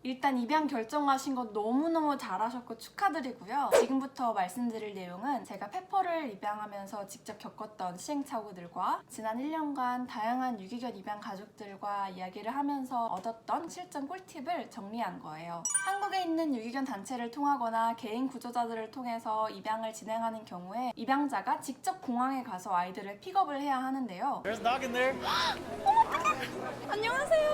일단 입양 결정하신 거 너무너무 잘하셨고 축하드리고요. 지금부터 말씀드릴 내용은 제가 페퍼를 입양하면서 직접 겪었던 시행착오들과 지난 1년간 다양한 유기견 입양 가족들과 이야기를 하면서 얻었던 실전 꿀팁을 정리한 거예요. 한국에 있는 유기견 단체를 통하거나 개인 구조자들을 통해서 입양을 진행하는 경우에 입양자가 직접 공항에 가서 아이들을 픽업을 해야 하는데요. There's a dog in there. 안녕하세요.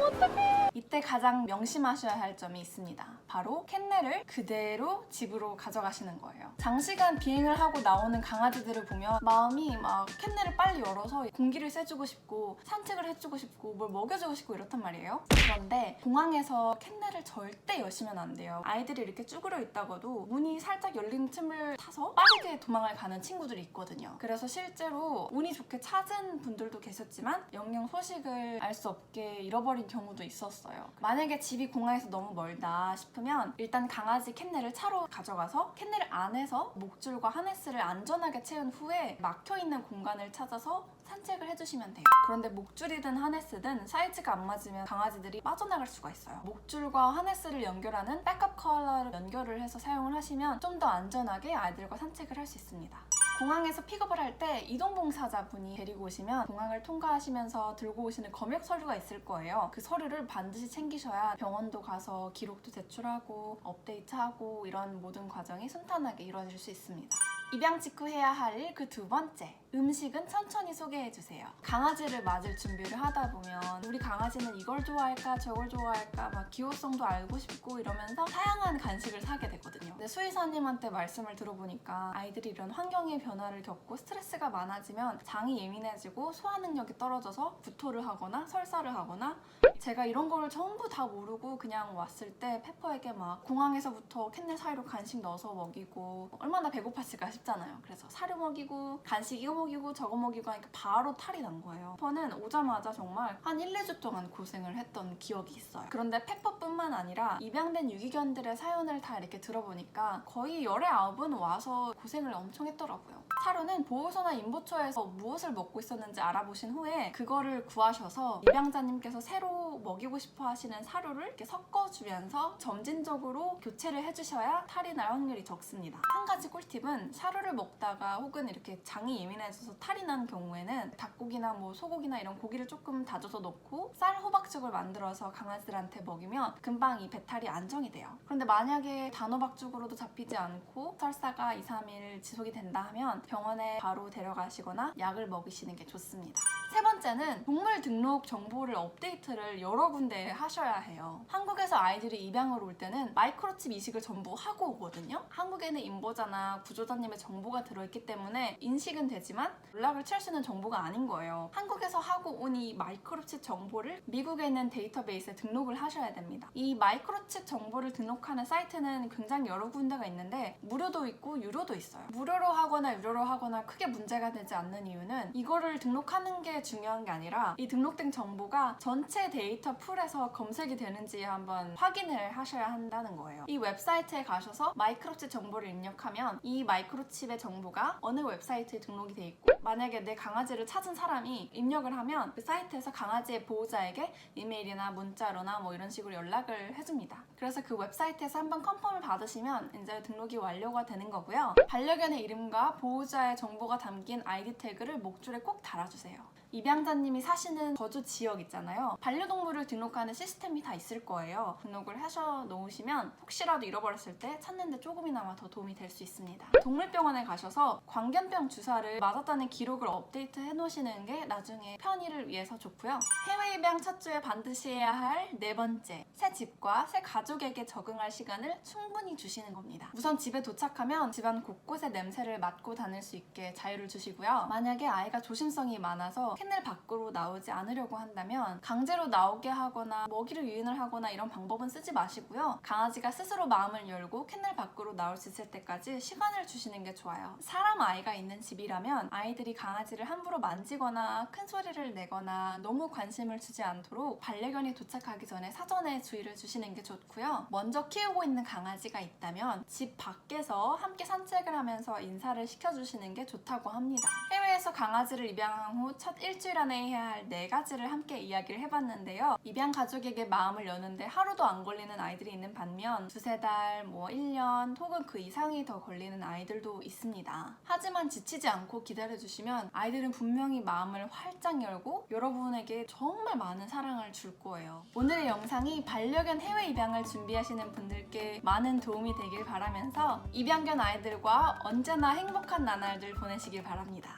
어떡해. 이때 가장 명심하셔야 할 점이 있습니다. 바로 캔넬을 그대로 집으로 가져가시는 거예요. 장시간 비행을 하고 나오는 강아지들을 보면 마음이 막 캔넬을 빨리 열어서 공기를 쐬주고 싶고 산책을 해주고 싶고 뭘 먹여주고 싶고 이렇단 말이에요. 그런데 공항에서 캔넬을 절대 여시면 안 돼요. 아이들이 이렇게 쭈그려 있다가도 문이 살짝 열린 틈을 타서 빠르게 도망을 가는 친구들이 있거든요. 그래서 실제로 운이 좋게 찾은 분들도 계셨지만 영영 소식을 알 수 없게 잃어버린 경우도 있었어요. 만약에 집이 공항에서 너무 멀다 싶으면 일단 강아지 캔넬을 차로 가져가서 캔넬 안에서 목줄과 하네스를 안전하게 채운 후에 막혀있는 공간을 찾아서 산책을 해주시면 돼요. 그런데 목줄이든 하네스든 사이즈가 안 맞으면 강아지들이 빠져나갈 수가 있어요. 목줄과 하네스를 연결하는 백업 컬러를 연결을 해서 사용을 하시면 좀 더 안전하게 아이들과 산책을 할 수 있습니다. 공항에서 픽업을 할 때 이동봉사자분이 데리고 오시면 공항을 통과하시면서 들고 오시는 검역 서류가 있을 거예요. 그 서류를 반드시 챙기셔야 병원도 가서 기록도 제출하고 업데이트하고 이런 모든 과정이 순탄하게 이루어질 수 있습니다. 입양 직후 해야 할 일 그 두 번째, 음식은 천천히 소개해주세요. 강아지를 맞을 준비를 하다 보면 우리 강아지는 이걸 좋아할까 저걸 좋아할까 막 기호성도 알고 싶고 이러면서 다양한 간식을 사게 되거든요. 근데 수의사님한테 말씀을 들어보니까 아이들이 이런 환경의 변화를 겪고 스트레스가 많아지면 장이 예민해지고 소화 능력이 떨어져서 구토를 하거나 설사를 하거나 제가 이런 거를 전부 다 모르고 그냥 왔을 때 페퍼에게 막 공항에서부터 캔넬 사이로 간식 넣어서 먹이고 얼마나 배고팠을까 싶잖아요. 그래서 사료 먹이고 간식 이거 먹이고 저거 먹이고 하니까 바로 탈이 난 거예요. 페퍼는 오자마자 정말 한 1, 2주 동안 고생을 했던 기억이 있어요. 그런데 페퍼뿐만 아니라 입양된 유기견들의 사연을 다 이렇게 들어보니까 거의 열의 아홉은 와서 고생을 엄청 했더라고요. 사료는 보호소나 인보초에서 무엇을 먹고 있었는지 알아보신 후에 그거를 구하셔서 입양자님께서 새로 먹이고 싶어 하시는 사료를 이렇게 섞어주면서 점진적으로 교체를 해주셔야 탈이 날 확률이 적습니다. 한 가지 꿀팁은 사료를 먹다가 혹은 이렇게 장이 예민해져서 탈이 난 경우에는 닭고기나 뭐 소고기나 이런 고기를 조금 다져서 넣고 쌀 호박죽을 만들어서 강아지들한테 먹이면 금방 이 배탈이 안정이 돼요. 그런데 만약에 단호박죽으로도 잡히지 않고 설사가 2, 3일 지속이 된다 하면 병원에 바로 데려가시거나 약을 먹이시는 게 좋습니다. 세 번째는 동물 등록 정보를 업데이트를 여러 군데 하셔야 해요. 한국에서 아이들이 입양을 올 때는 마이크로칩 이식을 전부 하고 오거든요. 한국에는 인보자나 구조자님의 정보가 들어있기 때문에 인식은 되지만 연락을 취할 수 있는 정보가 아닌 거예요. 한국에서 하고 온 이 마이크로칩 정보를 미국에 있는 데이터베이스에 등록을 하셔야 됩니다. 이 마이크로칩 정보를 등록하는 사이트는 굉장히 여러 군데가 있는데 무료도 있고 유료도 있어요. 무료로 하거나 유료로 하거나 크게 문제가 되지 않는 이유는 이거를 등록하는 게 중요한 게 아니라 이 등록된 정보가 전체 데이터 풀에서 검색이 되는지 한번 확인을 하셔야 한다는 거예요. 이 웹사이트에 가셔서 마이크로칩 정보를 입력하면 이 마이크로칩의 정보가 어느 웹사이트에 등록이 돼 있고 만약에 내 강아지를 찾은 사람이 입력을 하면 그 사이트에서 강아지의 보호자에게 이메일이나 문자로나 뭐 이런 식으로 연락을 해줍니다. 그래서 그 웹사이트에서 한번 컨펌을 받으시면 이제 등록이 완료가 되는 거고요. 반려견의 이름과 보호자의 정보가 담긴 아이디 태그를 목줄에 꼭 달아주세요. 입양자님이 사시는 거주 지역 있잖아요. 반려동물을 등록하는 시스템이 다 있을 거예요. 등록을 하셔 놓으시면 혹시라도 잃어버렸을 때 찾는데 조금이나마 더 도움이 될 수 있습니다. 동물병원에 가셔서 광견병 주사를 맞았다는 기록을 업데이트 해 놓으시는 게 나중에 편의를 위해서 좋고요. 해외 입양 첫 주에 반드시 해야 할 네 번째, 새 집과 새 가족에게 적응할 시간을 충분히 주시는 겁니다. 우선 집에 도착하면 집안 곳곳의 냄새를 맡고 다닐 수 있게 자유를 주시고요. 만약에 아이가 조심성이 많아서 캔넬 밖으로 나오지 않으려고 한다면 강제로 나오게 하거나 먹이를 유인을 하거나 이런 방법은 쓰지 마시고요. 강아지가 스스로 마음을 열고 캔넬 밖으로 나올 수 있을 때까지 시간을 주시는 게 좋아요. 사람 아이가 있는 집이라면 아이들이 강아지를 함부로 만지거나 큰 소리를 내거나 너무 관심을 주지 않도록 반려견이 도착하기 전에 사전에 주의를 주시는 게 좋고요. 먼저 키우고 있는 강아지가 있다면 집 밖에서 함께 산책을 하면서 인사를 시켜주시는 게 좋다고 합니다. 해외에서 강아지를 입양한 후 첫 일주일 안에 해야 할 4가지를 함께 이야기를 해봤는데요. 입양 가족에게 마음을 여는데 하루도 안 걸리는 아이들이 있는 반면 2~3달, 1년 혹은 그 이상이 더 걸리는 아이들도 있습니다. 하지만 지치지 않고 기다려주시면 아이들은 분명히 마음을 활짝 열고 여러분에게 정말 많은 사랑을 줄 거예요. 오늘의 영상이 반려견 해외 입양을 준비하시는 분들께 많은 도움이 되길 바라면서 입양견 아이들과 언제나 행복한 나날들 보내시길 바랍니다.